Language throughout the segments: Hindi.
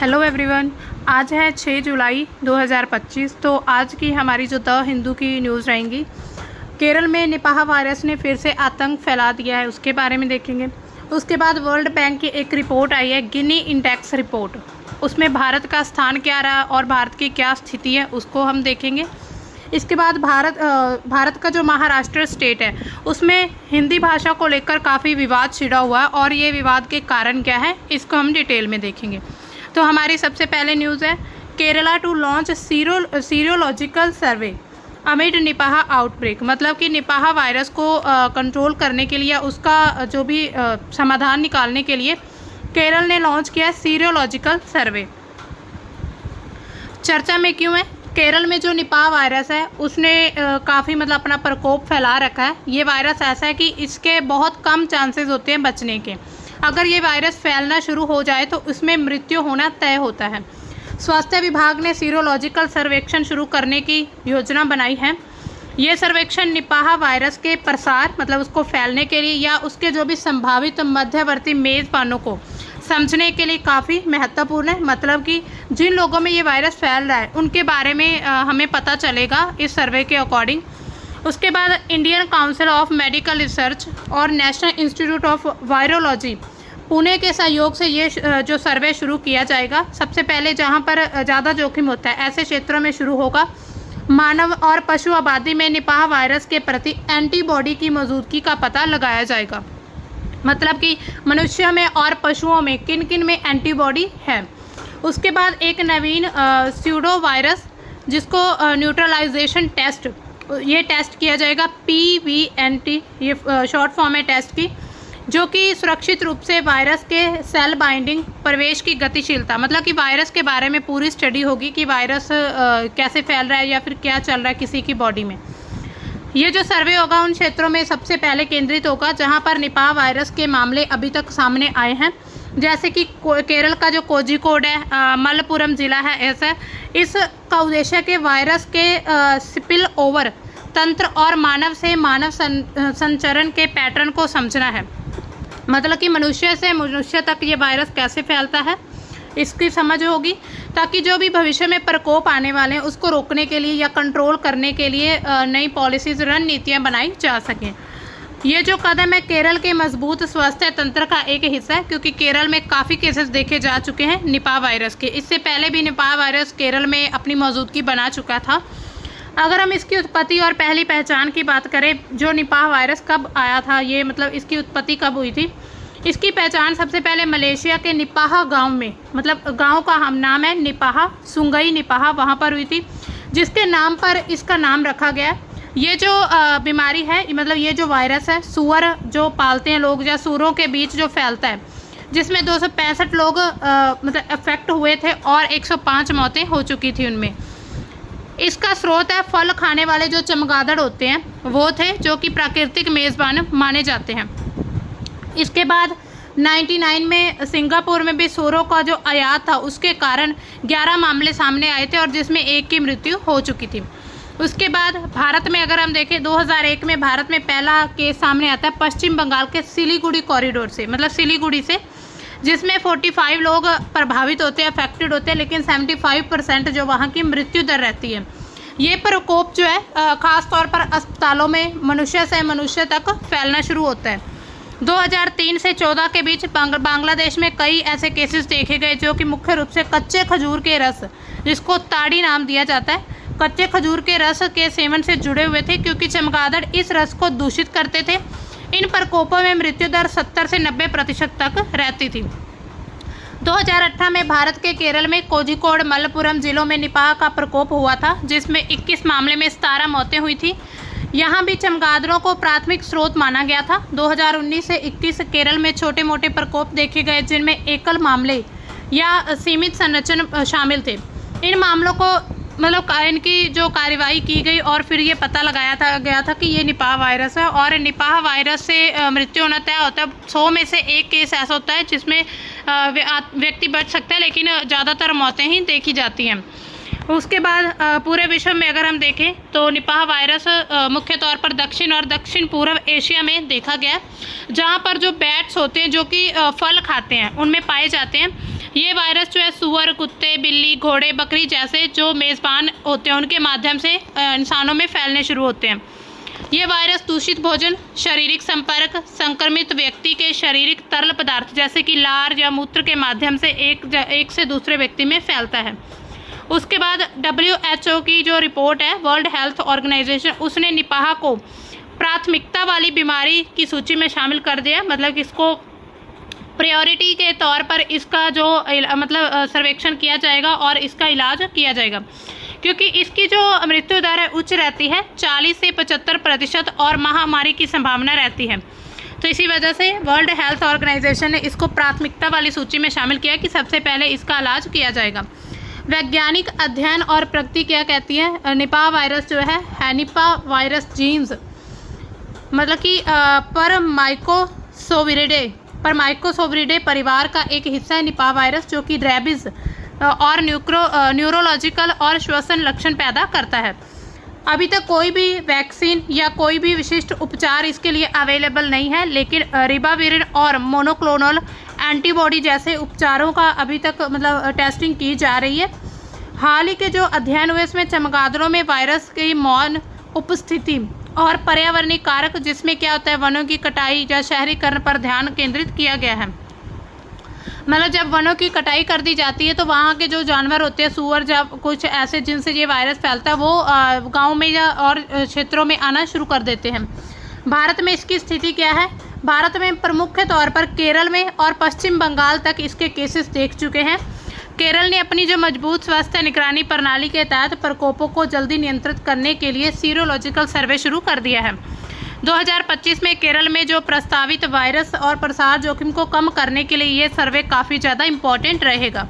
Hello everyone. आज है 6 जुलाई 2025। तो आज की हमारी जो द हिंदू की न्यूज़ रहेंगी, केरल में निपाह वायरस ने फिर से आतंक फैला दिया है, उसके बारे में देखेंगे। उसके बाद वर्ल्ड बैंक की एक रिपोर्ट आई है, गिनी इंडेक्स रिपोर्ट। उसमें भारत का स्थान क्या रहा और भारत की क्या स्थिति है, उसको हम देखेंगे। इसके बाद भारत का जो महाराष्ट्र स्टेट है, उसमें हिंदी भाषा को लेकर काफ़ी विवाद छिड़ा हुआ है और ये विवाद के कारण क्या है, इसको हम डिटेल में देखेंगे। तो हमारी सबसे पहले न्यूज़ है, Kerala to launch serological survey amid Nipah outbreak. मतलब कि निपाह वायरस को कंट्रोल करने के लिए, उसका जो भी समाधान निकालने के लिए केरल ने लॉन्च किया है सीरोलॉजिकल सर्वे। चर्चा में क्यों है? केरल में जो निपाह वायरस है उसने काफ़ी अपना प्रकोप फैला रखा है। ये वायरस ऐसा है कि इसके बहुत कम चांसेस होते हैं बचने के। अगर ये वायरस फैलना शुरू हो जाए तो उसमें मृत्यु होना तय होता है। स्वास्थ्य विभाग ने सीरोलॉजिकल सर्वेक्षण शुरू करने की योजना बनाई है। ये सर्वेक्षण निपाह वायरस के प्रसार उसको फैलने के लिए या उसके जो भी संभावित मध्यवर्ती मेज़बानों को समझने के लिए काफ़ी महत्वपूर्ण है। मतलब कि जिन लोगों में ये वायरस फैल रहा है उनके बारे में हमें पता चलेगा इस सर्वे के अकॉर्डिंग। उसके बाद Indian council of medical research और national institute of virology Pune के सहयोग से ये जो सर्वे शुरू किया जाएगा। सबसे पहले जहाँ पर ज़्यादा जोखिम होता है ऐसे क्षेत्रों में शुरू होगा। मानव और पशु आबादी में निपाह वायरस के प्रति एंटीबॉडी की मौजूदगी का पता लगाया जाएगा। मतलब कि मनुष्य में और पशुओं में किन किन में एंटीबॉडी है। उसके बाद एक नवीन स्यूडो वायरस जिसको न्यूट्रलाइजेशन टेस्ट, ये टेस्ट किया जाएगा PVNT, ये शॉर्ट फॉर्म है टेस्ट की, जो कि सुरक्षित रूप से वायरस के सेल बाइंडिंग, प्रवेश की गतिशीलता, मतलब कि वायरस के बारे में पूरी स्टडी होगी कि वायरस कैसे फैल रहा है या फिर क्या चल रहा है किसी की बॉडी में। ये जो सर्वे होगा उन क्षेत्रों में सबसे पहले केंद्रित होगा जहां पर निपाह वायरस के मामले अभी तक सामने आए हैं, जैसे कि केरल का जो कोझिकोड है, मलप्पुरम जिला है। ऐसा इसका उद्देश्य के वायरस के स्पिल ओवर तंत्र और मानव से मानव संचरण के पैटर्न को समझना है। मतलब कि मनुष्य से मनुष्य तक ये वायरस कैसे फैलता है, इसकी समझ होगी, ताकि जो भी भविष्य में प्रकोप आने वाले हैं उसको रोकने के लिए या कंट्रोल करने के लिए नई पॉलिसीज, रणनीतियाँ बनाई जा सकें। ये जो कदम है केरल के मजबूत स्वास्थ्य तंत्र का एक हिस्सा है, क्योंकि केरल में काफ़ी केसेस देखे जा चुके हैं निपाह वायरस के। इससे पहले भी निपाह वायरस केरल में अपनी मौजूदगी बना चुका था। अगर हम इसकी उत्पत्ति और पहली पहचान की बात करें, जो निपाह वायरस कब आया था, ये इसकी उत्पत्ति कब हुई थी, इसकी पहचान सबसे पहले मलेशिया के निपाह गांव में, गांव का नाम है निपाह, सुंगई निपाह, वहां पर हुई थी, जिसके नाम पर इसका नाम रखा गया। ये जो बीमारी है, ये जो वायरस है, सूअर जो पालते हैं लोग या सूअरों के बीच जो फैलता है, जिसमें 265 लोग अफेक्ट हुए थे और 105 मौतें हो चुकी थी उनमें। इसका स्रोत है फल खाने वाले जो चमगादड़ होते हैं वो थे, जो कि प्राकृतिक मेज़बान माने जाते हैं। इसके बाद 99 में सिंगापुर में भी सूअरों का जो आयात था उसके कारण 11 मामले सामने आए थे और जिसमें एक की मृत्यु हो चुकी थी। उसके बाद भारत में अगर हम देखें, 2001 में भारत में पहला केस सामने आता है पश्चिम बंगाल के सिलीगुड़ी कॉरिडोर से, सिलीगुड़ी से, जिसमें 45 लोग प्रभावित होते हैं, अफेक्टेड होते हैं, लेकिन 75% जो वहाँ की मृत्यु दर रहती है। ये प्रकोप जो है ख़ास तौर पर अस्पतालों में मनुष्य से मनुष्य तक फैलना शुरू होता है। 2003 से 14 के बीच बांग्लादेश में कई ऐसे केसेस देखे गए जो कि मुख्य रूप से कच्चे खजूर के रस, जिसको ताड़ी नाम दिया जाता है, कच्चे खजूर के रस के सेवन से जुड़े हुए थे, क्योंकि चमगादड़ इस रस को दूषित करते थे। इन प्रकोपों में मृत्यु दर 70 से 90% तक रहती थी। 2018 में भारत के केरल में कोझिकोड, मलप्पुरम जिलों में निपाह का प्रकोप हुआ था, जिसमें 21 मामले में 17 मौतें हुई थी। यहाँ भी चमगादड़ों को प्राथमिक स्रोत माना गया था। 2019 से 21 केरल में छोटे मोटे प्रकोप देखे गए, जिनमें एकल मामले या सीमित संरचना शामिल थे। इन मामलों को इनकी जो कार्रवाई की गई और फिर ये पता लगाया गया था कि ये निपाह वायरस है, और निपाह वायरस से मृत्यु होना तय होता है। 100 में से एक केस ऐसा होता है जिसमें व्यक्ति बच सकता है, लेकिन ज़्यादातर मौतें ही देखी जाती हैं। उसके बाद पूरे विश्व में अगर हम देखें तो निपाह वायरस मुख्य तौर पर दक्षिण और दक्षिण पूर्व एशिया में देखा गया, जहाँ पर जो बैट्स होते हैं जो कि फल खाते हैं उनमें पाए जाते हैं। ये वायरस जो है सूअर, कुत्ते, बिल्ली, घोड़े, बकरी जैसे जो मेज़बान होते हैं उनके माध्यम से इंसानों में फैलने शुरू होते हैं। ये वायरस दूषित भोजन, शारीरिक संपर्क, संक्रमित व्यक्ति के शारीरिक तरल पदार्थ जैसे कि लार या मूत्र के माध्यम से एक से दूसरे व्यक्ति में फैलता है। उसके बाद WHO की जो रिपोर्ट है, वर्ल्ड हेल्थ ऑर्गेनाइजेशन, उसने निपाह को प्राथमिकता वाली बीमारी की सूची में शामिल कर दिया। मतलब इसको प्रायोरिटी के तौर पर इसका जो सर्वेक्षण किया जाएगा और इसका इलाज किया जाएगा, क्योंकि इसकी जो मृत्यु दर है उच्च रहती है, 40 से 75% और महामारी की संभावना रहती है। तो इसी वजह से वर्ल्ड हेल्थ ऑर्गेनाइजेशन ने इसको प्राथमिकता वाली सूची में शामिल किया कि सबसे पहले इसका इलाज किया जाएगा। वैज्ञानिक अध्ययन और प्रगति क्या कहती है? निपाह वायरस जो है निपाह वायरस जीन्स मतलब कि परमाइकोसोविरिडे परिवार का एक हिस्सा है निपाह वायरस, जो कि रेबीज और न्यूरोलॉजिकल और श्वसन लक्षण पैदा करता है। अभी तक कोई भी वैक्सीन या कोई भी विशिष्ट उपचार इसके लिए अवेलेबल नहीं है, लेकिन रिबाविरिन और मोनोक्लोनल एंटीबॉडी जैसे उपचारों का अभी तक टेस्टिंग की जा रही है। हाल ही के जो अध्ययन हुए इसमें चमगादड़ों में वायरस की मौन उपस्थिति और पर्यावरणीय कारक, जिसमें क्या होता है वनों की कटाई या शहरीकरण पर ध्यान केंद्रित किया गया है। जब वनों की कटाई कर दी जाती है तो वहाँ के जो जानवर होते हैं, सूअर, जब कुछ ऐसे जिनसे ये वायरस फैलता है वो गाँव में या और क्षेत्रों में आना शुरू कर देते हैं। भारत में इसकी स्थिति क्या है? भारत में प्रमुख तौर पर केरल में और पश्चिम बंगाल तक इसके केसेस देख चुके हैं। केरल ने अपनी जो मजबूत स्वास्थ्य निगरानी प्रणाली के तहत प्रकोपों को जल्दी नियंत्रित करने के लिए सीरोलॉजिकल सर्वे शुरू कर दिया है। 2025 में केरल में जो प्रस्तावित वायरस और प्रसार जोखिम को कम करने के लिए ये सर्वे काफ़ी ज़्यादा इम्पॉर्टेंट रहेगा।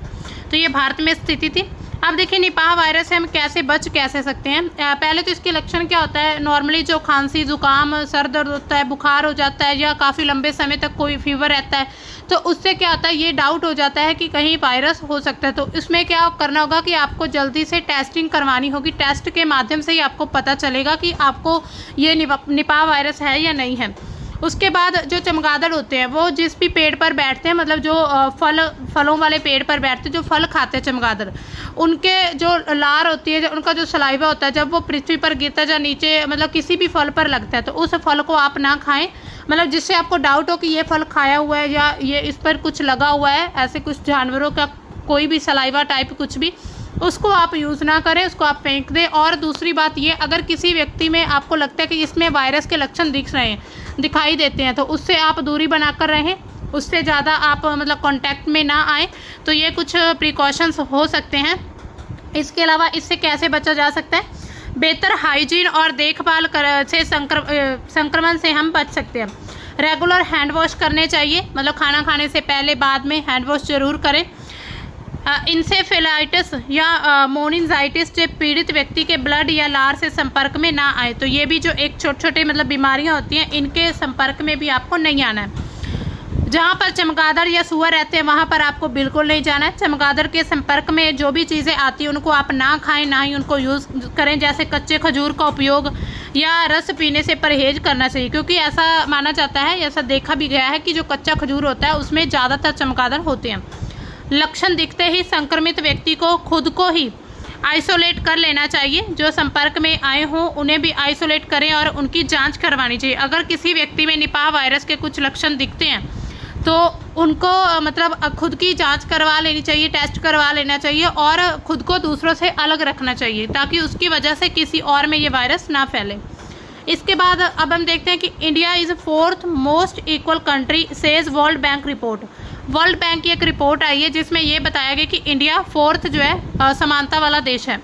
तो ये भारत में स्थिति थी। अब देखिए निपाह वायरस से हम कैसे सकते हैं। पहले तो इसके लक्षण क्या होता है? नॉर्मली जो खांसी, जुकाम, सर दर्द होता है, बुखार हो जाता है या काफ़ी लंबे समय तक कोई फीवर रहता है, तो उससे क्या होता है, ये डाउट हो जाता है कि कहीं वायरस हो सकता है। तो इसमें क्या करना होगा कि आपको जल्दी से टेस्टिंग करवानी होगी। टेस्ट के माध्यम से ही आपको पता चलेगा कि आपको ये निपाह वायरस है या नहीं है। उसके बाद जो चमगादड़ होते हैं वो जिस भी पेड़ पर बैठते हैं, जो फलों वाले पेड़ पर बैठते हैं, जो फल खाते हैं चमगादड़, उनके जो लार होती है, उनका जो सलाइवा होता है, जब वो पृथ्वी पर गिरता है या नीचे किसी भी फल पर लगता है, तो उस फल को आप ना खाएं। जिससे आपको डाउट हो कि ये फल खाया हुआ है या ये इस पर कुछ लगा हुआ है, ऐसे कुछ जानवरों का कोई भी सलाइवा टाइप कुछ भी, उसको आप यूज़ ना करें, उसको आप फेंक दें। और दूसरी बात ये, अगर किसी व्यक्ति में आपको लगता है कि इसमें वायरस के लक्षण दिखाई देते हैं, तो उससे आप दूरी बनाकर रहें, उससे ज़्यादा आप कांटेक्ट में ना आए। तो ये कुछ प्रिकॉशंस हो सकते हैं। इसके अलावा इससे कैसे बचा जा सकता है? बेहतर हाइजीन और देखभाल से संक्रमण से हम बच सकते हैं। रेगुलर हैंड वॉश करने चाहिए, खाना खाने से पहले बाद में हैंड वॉश जरूर करें। इंसेफेलाइटिस या मोनिजाइटिस से पीड़ित व्यक्ति के ब्लड या लार से संपर्क में ना आए। तो ये भी जो एक छोटे बीमारियां होती हैं, इनके संपर्क में भी आपको नहीं आना है। जहाँ पर चमगादड़ या सूअर रहते हैं वहाँ पर आपको बिल्कुल नहीं जाना है। चमगादड़ के संपर्क में जो भी चीज़ें आती हैं उनको आप ना खाएं, ना ही उनको यूज़ करें। जैसे कच्चे खजूर का उपयोग या रस पीने से परहेज करना चाहिए, क्योंकि ऐसा माना जाता है, ऐसा देखा भी गया है कि जो कच्चा खजूर होता है उसमें ज़्यादातर चमगादड़ होते हैं। लक्षण दिखते ही संक्रमित व्यक्ति को खुद को ही आइसोलेट कर लेना चाहिए। जो संपर्क में आए हों उन्हें भी आइसोलेट करें और उनकी जांच करवानी चाहिए। अगर किसी व्यक्ति में निपाह वायरस के कुछ लक्षण दिखते हैं तो उनको खुद की जांच करवा लेनी चाहिए, टेस्ट करवा लेना चाहिए और खुद को दूसरों से अलग रखना चाहिए, ताकि उसकी वजह से किसी और में ये वायरस ना फैले। इसके बाद अब हम देखते हैं कि India is 4th most equal country says world bank report. World bank की एक रिपोर्ट आई है जिसमें ये बताया गया कि इंडिया 4th जो है समानता वाला देश है।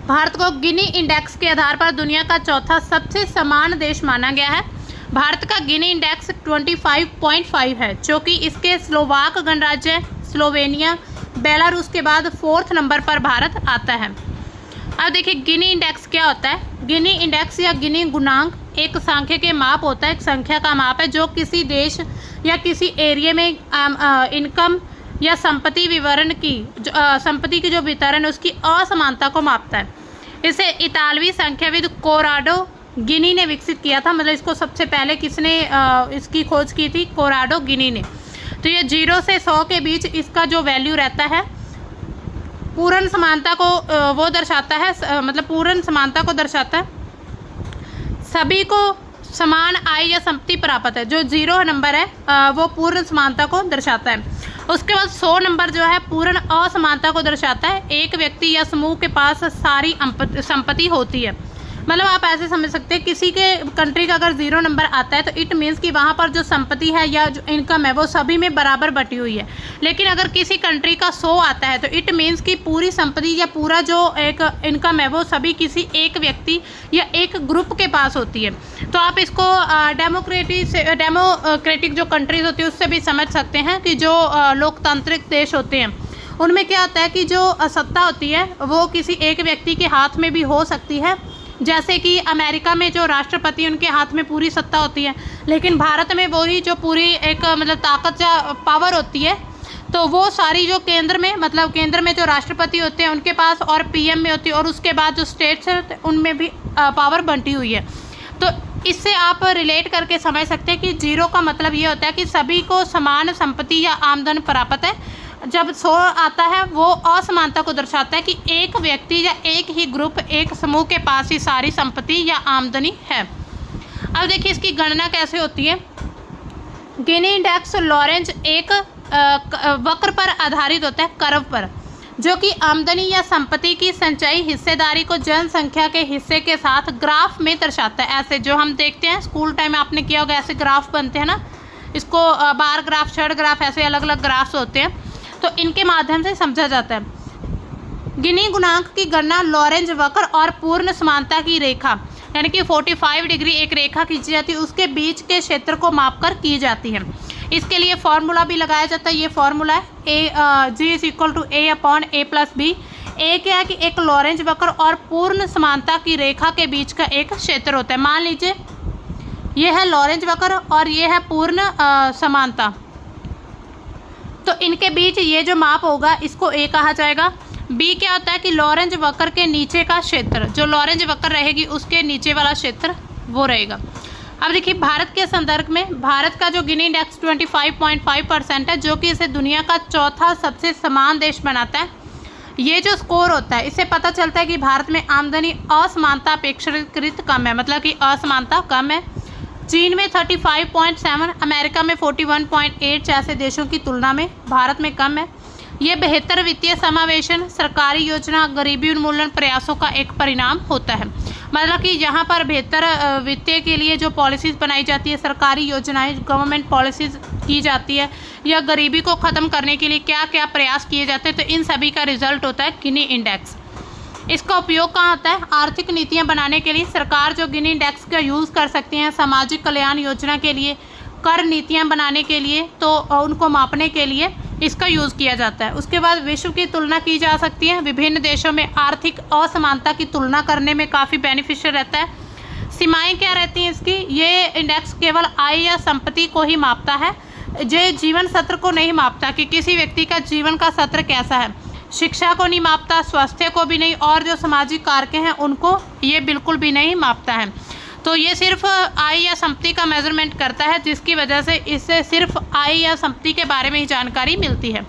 भारत को गिनी इंडेक्स के आधार पर दुनिया का चौथा सबसे समान देश माना गया है। भारत का गिनी इंडेक्स 25.5 है, जो कि इसके स्लोवाक गणराज्य, स्लोवेनिया, बेलारूस के बाद 4th नंबर पर भारत आता है। अब देखिए गिनी इंडेक्स क्या होता है। गिनी इंडेक्स या गिनी गुणांक एक संख्या के माप होता है, एक संख्या का माप है जो किसी देश या किसी एरिया में इनकम या संपत्ति विवरण की संपत्ति की जो वितरण है उसकी असमानता को मापता है। इसे इतालवी संख्याविद कोराडो गिनी ने विकसित किया था। इसको सबसे पहले किसने इसकी खोज की थी? कोराडो गिनी ने। तो ये 0 से 100 के बीच इसका जो वैल्यू रहता है पूर्ण समानता को वो दर्शाता है, मतलब पूर्ण समानता को दर्शाता है। सभी को समान आय या संपत्ति प्राप्त है, जो 0 नंबर है वो पूर्ण समानता को दर्शाता है। उसके बाद 100 नंबर जो है पूर्ण असमानता को दर्शाता है। एक व्यक्ति या समूह के पास सारी संपत्ति होती है। मतलब आप ऐसे समझ सकते हैं, किसी के कंट्री का अगर 0 नंबर आता है तो इट मीन्स कि वहाँ पर जो संपत्ति है या जो इनकम है वो सभी में बराबर बटी हुई है। लेकिन अगर किसी कंट्री का 100 आता है तो इट मीन्स कि पूरी संपत्ति या पूरा जो एक इनकम है वो सभी किसी एक व्यक्ति या एक ग्रुप के पास होती है। तो आप इसको डेमोक्रेटिक जो कंट्रीज होती है उससे भी समझ सकते हैं कि जो लोकतांत्रिक देश होते हैं उनमें क्या होता है कि जो सत्ता होती है वो किसी एक व्यक्ति के हाथ में भी हो सकती है। जैसे कि अमेरिका में जो राष्ट्रपति उनके हाथ में पूरी सत्ता होती है, लेकिन भारत में वही जो पूरी एक मतलब ताकत या पावर होती है तो वो सारी जो केंद्र में, मतलब केंद्र में जो राष्ट्रपति होते हैं उनके पास और पीएम में होती है, और उसके बाद जो स्टेट्स हैं उनमें भी पावर बंटी हुई है। तो इससे आप रिलेट करके समझ सकते हैं कि 0 का मतलब ये होता है कि सभी को समान संपत्ति या आमदन प्राप्त है। जब 100 आता है वो असमानता को दर्शाता है कि एक व्यक्ति या एक ही ग्रुप, एक समूह के पास ही सारी संपत्ति या आमदनी है। अब देखिए इसकी गणना कैसे होती है। गिनी इंडेक्स लॉरेंज एक वक्र पर आधारित होता है, कर्व पर, जो कि आमदनी या संपत्ति की संचयी हिस्सेदारी को जनसंख्या के हिस्से के साथ ग्राफ में दर्शाता है। ऐसे जो हम देखते हैं स्कूल टाइम में आपने किया होगा, ऐसे ग्राफ बनते हैं ना, इसको बार ग्राफ, छड़ ग्राफ, ऐसे अलग अलग ग्राफ्स होते हैं, तो इनके माध्यम से समझा जाता है। गिनी गुणांक की गणना लॉरेंज वक्र और पूर्ण समानता की रेखा यानी कि 45 डिग्री एक रेखा खींची जाती है, उसके बीच के क्षेत्र को मापकर की जाती है। इसके लिए फॉर्मूला भी लगाया जाता है। ये फॉर्मूला है G = A/A+B। ए क्या है कि एक लॉरेंज वक्र और पूर्ण समानता की रेखा के बीच का एक क्षेत्र होता है। मान लीजिए ये है लॉरेंज वक्र और ये है पूर्ण समानता, तो इनके बीच ये जो माप होगा इसको ए कहा जाएगा। बी क्या होता है कि लॉरेंज वक्र के नीचे का क्षेत्र, जो लॉरेंज वक्र रहेगी उसके नीचे वाला क्षेत्र वो रहेगा। अब देखिए भारत के संदर्भ में भारत का जो गिनी इंडेक्स 25.5% है, जो कि इसे दुनिया का चौथा सबसे समान देश बनाता है। ये जो स्कोर होता है इससे पता चलता है कि भारत में आमदनी असमानता अपेक्षाकृत कम है, मतलब कि असमानता कम है। चीन में 35.7, अमेरिका में 41.8 जैसे देशों की तुलना में भारत में कम है। ये बेहतर वित्तीय समावेशन, सरकारी योजना, गरीबी उन्मूलन प्रयासों का एक परिणाम होता है। मतलब कि यहाँ पर बेहतर वित्तीय के लिए जो पॉलिसीज़ बनाई जाती है, सरकारी योजनाएं, गवर्नमेंट पॉलिसीज़ की जाती है, या गरीबी को ख़त्म करने के लिए क्या क्या प्रयास किए जाते हैं, तो इन सभी का रिजल्ट होता है गिनी इंडेक्स। इसका उपयोग कहाँ होता है? आर्थिक नीतियाँ बनाने के लिए सरकार जो गिनी इंडेक्स का यूज़ कर सकती हैं, सामाजिक कल्याण योजना के लिए, कर नीतियाँ बनाने के लिए, तो उनको मापने के लिए इसका यूज़ किया जाता है। उसके बाद विश्व की तुलना की जा सकती है। विभिन्न देशों में आर्थिक असमानता की तुलना करने में काफ़ी बेनिफिशियल रहता है। सीमाएं क्या रहती हैं इसकी? ये इंडेक्स केवल आय या संपत्ति को ही मापता है, ये जीवन सत्र को नहीं मापता कि किसी व्यक्ति का जीवन का सत्र कैसा है। शिक्षा को नहीं मापता, स्वास्थ्य को भी नहीं, और जो सामाजिक कारक हैं उनको ये बिल्कुल भी नहीं मापता है। तो ये सिर्फ आय या संपत्ति का मेजरमेंट करता है, जिसकी वजह से इससे सिर्फ आय या संपत्ति के बारे में ही जानकारी मिलती है।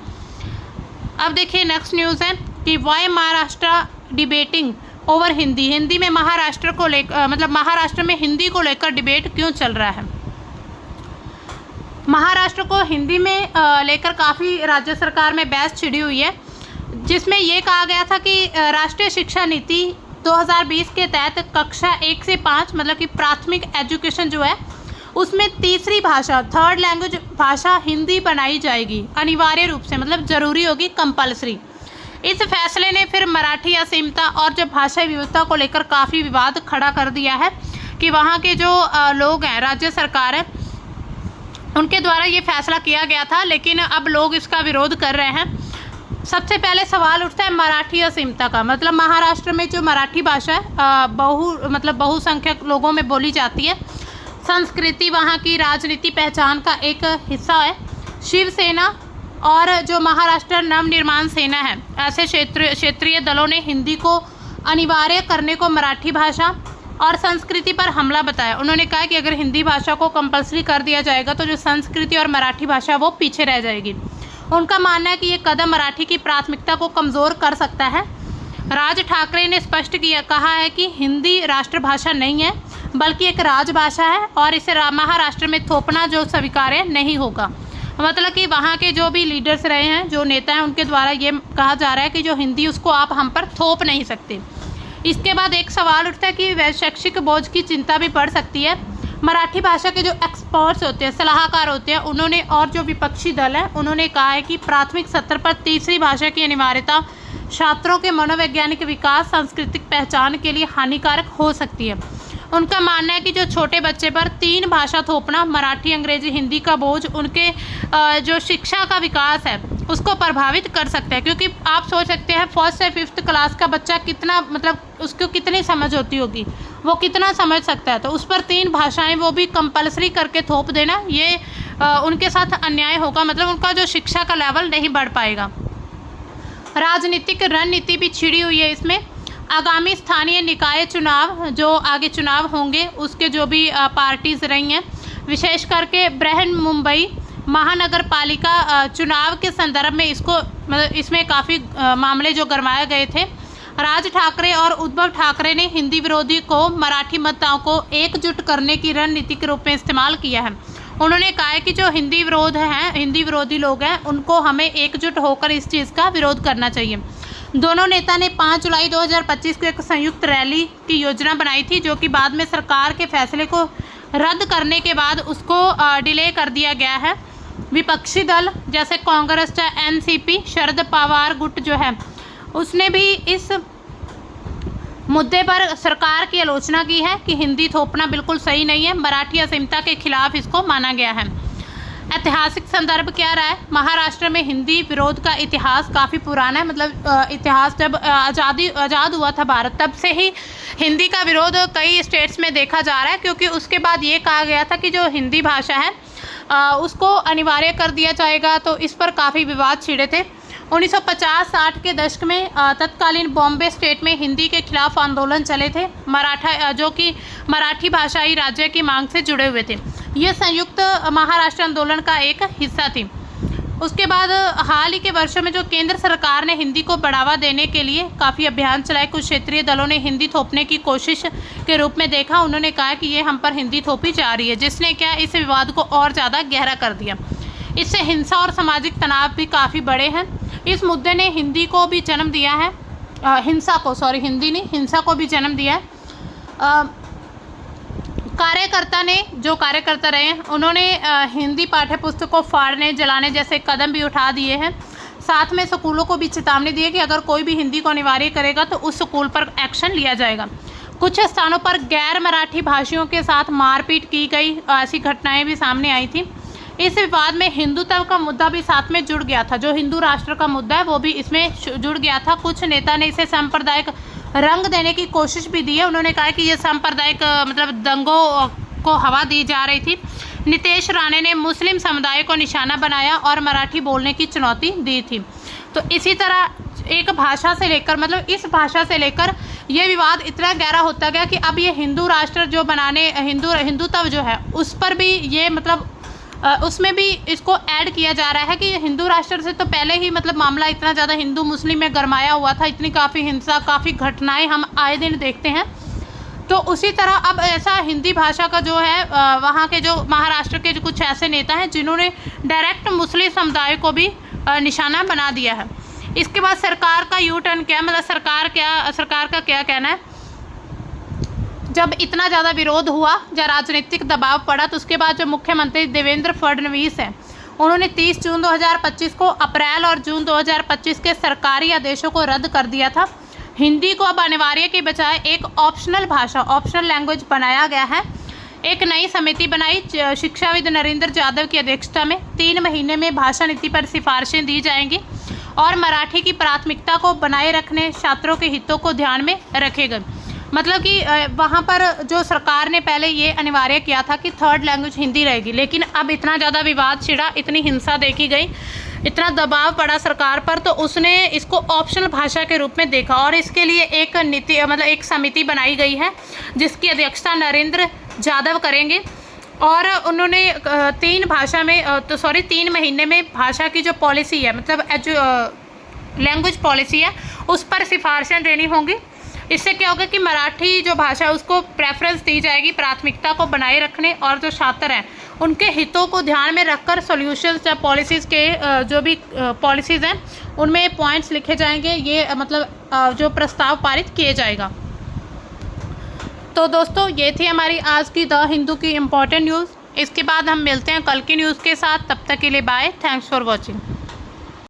अब देखिए नेक्स्ट न्यूज़ है कि why Maharashtra debating over Hindi. Hindi में महाराष्ट्र को लेकर, मतलब महाराष्ट्र में हिंदी को लेकर डिबेट क्यों चल रहा है? महाराष्ट्र को हिंदी में लेकर काफ़ी राज्य सरकार में बहस छिड़ी हुई है, जिसमें ये कहा गया था कि राष्ट्रीय शिक्षा नीति 2020 के तहत कक्षा 1 से 5 मतलब कि प्राथमिक एजुकेशन जो है उसमें तीसरी भाषा, थर्ड लैंग्वेज भाषा हिंदी बनाई जाएगी अनिवार्य रूप से, मतलब ज़रूरी होगी, कंपलसरी। इस फैसले ने फिर मराठी असीमता और जो भाषा विविधता को लेकर काफ़ी विवाद खड़ा कर दिया है कि वहाँ के जो लोग हैं, राज्य सरकार है, उनके द्वारा ये फैसला किया गया था, लेकिन अब लोग इसका विरोध कर रहे हैं। सबसे पहले सवाल उठता है मराठी असीमता का। मतलब महाराष्ट्र में जो मराठी भाषा है बहुसंख्यक लोगों में बोली जाती है। संस्कृति वहाँ की राजनीति पहचान का एक हिस्सा है। शिवसेना और जो महाराष्ट्र नवनिर्माण सेना है, ऐसे क्षेत्रीय दलों ने हिंदी को अनिवार्य करने को मराठी भाषा और संस्कृति पर हमला बताया। उन्होंने कहा कि अगर हिंदी भाषा को कंपलसरी कर दिया जाएगा तो जो संस्कृति और मराठी भाषा वो पीछे रह जाएगी। उनका मानना है कि ये कदम मराठी की प्राथमिकता को कमज़ोर कर सकता है। राज ठाकरे ने स्पष्ट कहा है कि हिंदी राष्ट्रभाषा नहीं है बल्कि एक राजभाषा है और इसे महाराष्ट्र में थोपना जो स्वीकार्य नहीं होगा। मतलब कि वहाँ के जो भी लीडर्स रहे हैं, जो नेता हैं, उनके द्वारा ये कहा जा रहा है कि जो हिंदी उसको आप हम पर थोप नहीं सकते। इसके बाद एक सवाल उठता है कि वह शैक्षिक बोझ की चिंता भी बढ़ सकती है। मराठी भाषा के जो एक्सपर्ट्स होते हैं, सलाहकार होते हैं, उन्होंने और जो विपक्षी दल है उन्होंने कहा है कि प्राथमिक स्तर पर तीसरी भाषा की अनिवार्यता छात्रों के मनोवैज्ञानिक विकास, सांस्कृतिक पहचान के लिए हानिकारक हो सकती है। उनका मानना है कि जो छोटे बच्चे पर 3 भाषा थोपना, मराठी, अंग्रेजी, हिंदी का बोझ उनके जो शिक्षा का विकास है उसको प्रभावित कर सकता है। क्योंकि आप सोच सकते हैं 1st से 5th क्लास का बच्चा कितना, मतलब उसको कितनी समझ होती होगी, वो कितना समझ सकता है। तो उस पर 3 भाषाएं वो भी कंपलसरी करके थोप देना, ये उनके साथ अन्याय होगा। मतलब उनका जो शिक्षा का लेवल नहीं बढ़ पाएगा। राजनीतिक रणनीति भी छिड़ी हुई है इसमें। आगामी स्थानीय निकाय चुनाव, जो आगे चुनाव होंगे, उसके जो भी पार्टीज रही हैं, विशेष करके बृहन मुंबई महानगर पालिका चुनाव के संदर्भ में इसमें काफ़ी मामले जो गरमाए गए थे। राज ठाकरे और उद्धव ठाकरे ने हिंदी विरोधी को मराठी मतदाताओं को एकजुट करने की रणनीति के रूप में इस्तेमाल किया है। उन्होंने कहा है कि जो हिंदी विरोधी लोग हैं, उनको हमें एकजुट होकर इस चीज़ का विरोध करना चाहिए। दोनों नेता ने 5 जुलाई 2025 को एक संयुक्त रैली की योजना बनाई थी, जो कि बाद में सरकार के फैसले को रद्द करने के बाद उसको डिले कर दिया गया है। विपक्षी दल जैसे कांग्रेस, एनसीपी, शरद पवार गुट जो है, उसने भी इस मुद्दे पर सरकार की आलोचना की है कि हिंदी थोपना बिल्कुल सही नहीं है। मराठी अस्मिता के खिलाफ इसको माना गया है। ऐतिहासिक संदर्भ क्या रहा है? महाराष्ट्र में हिंदी विरोध का इतिहास काफ़ी पुराना है। मतलब इतिहास जब आज़ाद हुआ था भारत, तब से ही हिंदी का विरोध कई स्टेट्स में देखा जा रहा है। क्योंकि उसके बाद ये कहा गया था कि जो हिंदी भाषा है उसको अनिवार्य कर दिया जाएगा, तो इस पर काफ़ी विवाद छिड़े थे। 1950-60 के दशक में तत्कालीन बॉम्बे स्टेट में हिंदी के खिलाफ आंदोलन चले थे, जो कि मराठी भाषाई राज्य की मांग से जुड़े हुए थे। ये संयुक्त महाराष्ट्र आंदोलन का एक हिस्सा थी। उसके बाद हाल ही के वर्षों में जो केंद्र सरकार ने हिंदी को बढ़ावा देने के लिए काफ़ी अभियान चलाए, कुछ क्षेत्रीय दलों ने हिंदी थोपने की कोशिश के रूप में देखा। उन्होंने कहा कि ये हम पर हिंदी थोपी जा रही है, जिसने क्या इस विवाद को और ज़्यादा गहरा कर दिया। इससे हिंसा और सामाजिक तनाव भी काफ़ी बढ़े हैं। इस मुद्दे ने हिंदी को भी जन्म दिया है, हिंसा को भी जन्म दिया है। कार्यकर्ता रहे हैं, उन्होंने हिंदी पाठ्य पुस्तक को फाड़ने, जलाने जैसे कदम भी उठा दिए हैं। साथ में स्कूलों को भी चेतावनी दी है कि अगर कोई भी हिंदी को अनिवार्य करेगा तो उस स्कूल पर एक्शन लिया जाएगा। कुछ स्थानों पर गैर मराठी भाषियों के साथ मारपीट की गई, ऐसी घटनाएं भी सामने आई थी। इस विवाद में हिंदुत्व का मुद्दा भी साथ में जुड़ गया था। जो हिंदू राष्ट्र का मुद्दा है वो भी इसमें जुड़ गया था। कुछ नेता ने इसे सांप्रदायिक रंग देने की कोशिश भी दी है। उन्होंने कहा कि ये सांप्रदायिक दंगों को हवा दी जा रही थी। नीतीश राणे ने मुस्लिम समुदाय को निशाना बनाया और मराठी बोलने की चुनौती दी थी। तो इसी तरह एक भाषा से लेकर, इस भाषा से लेकर ये विवाद इतना गहरा होता गया कि अब ये हिंदू राष्ट्र जो बनाने, हिंदुत्व जो है उस पर भी ये उसमें भी इसको ऐड किया जा रहा है कि हिंदू राष्ट्र से तो पहले ही मामला इतना ज़्यादा हिंदू मुस्लिम में गरमाया हुआ था। इतनी काफ़ी हिंसा, काफ़ी घटनाएं हम आए दिन देखते हैं। तो उसी तरह अब ऐसा हिंदी भाषा का जो है, वहाँ के जो महाराष्ट्र के जो कुछ ऐसे नेता हैं जिन्होंने डायरेक्ट मुस्लिम समुदाय को भी निशाना बना दिया है। इसके बाद सरकार का यू टर्न क्या, सरकार का क्या कहना है? जब इतना ज़्यादा विरोध हुआ, जब राजनीतिक दबाव पड़ा, तो उसके बाद जो मुख्यमंत्री देवेंद्र फडणवीस हैं, उन्होंने 30 जून 2025 को अप्रैल और जून 2025 के सरकारी आदेशों को रद्द कर दिया था। हिंदी को अब अनिवार्य के बजाय एक ऑप्शनल लैंग्वेज बनाया गया है। एक नई समिति बनाई शिक्षाविद नरेंद्र यादव की अध्यक्षता में। 3 महीने में भाषा नीति पर सिफारिशें दी जाएंगी और मराठी की प्राथमिकता को बनाए रखने, छात्रों के हितों को ध्यान में रखेगा। मतलब कि वहाँ पर जो सरकार ने पहले ये अनिवार्य किया था कि 3rd लैंग्वेज हिंदी रहेगी, लेकिन अब इतना ज़्यादा विवाद छिड़ा, इतनी हिंसा देखी गई इतना दबाव पड़ा सरकार पर, तो उसने इसको ऑप्शनल भाषा के रूप में देखा और इसके लिए एक नीति मतलब एक समिति बनाई गई है जिसकी अध्यक्षता नरेंद्र यादव करेंगे। और उन्होंने 3 महीने में भाषा की जो पॉलिसी है, मतलब लैंग्वेज पॉलिसी है, उस पर सिफारिशें देनी होंगी। इससे क्या होगा कि मराठी जो भाषा है उसको प्रेफरेंस दी जाएगी, प्राथमिकता को बनाए रखने, और जो छात्र हैं उनके हितों को ध्यान में रखकर सॉल्यूशंस या पॉलिसीज़ के जो भी पॉलिसीज़ हैं उनमें पॉइंट्स लिखे जाएंगे। ये मतलब जो प्रस्ताव पारित किए जाएगा। तो दोस्तों ये थी हमारी आज की द हिंदू की इम्पोर्टेंट न्यूज़। इसके बाद हम मिलते हैं कल की न्यूज़ के साथ। तब तक के लिए बाय। Thanks for watching.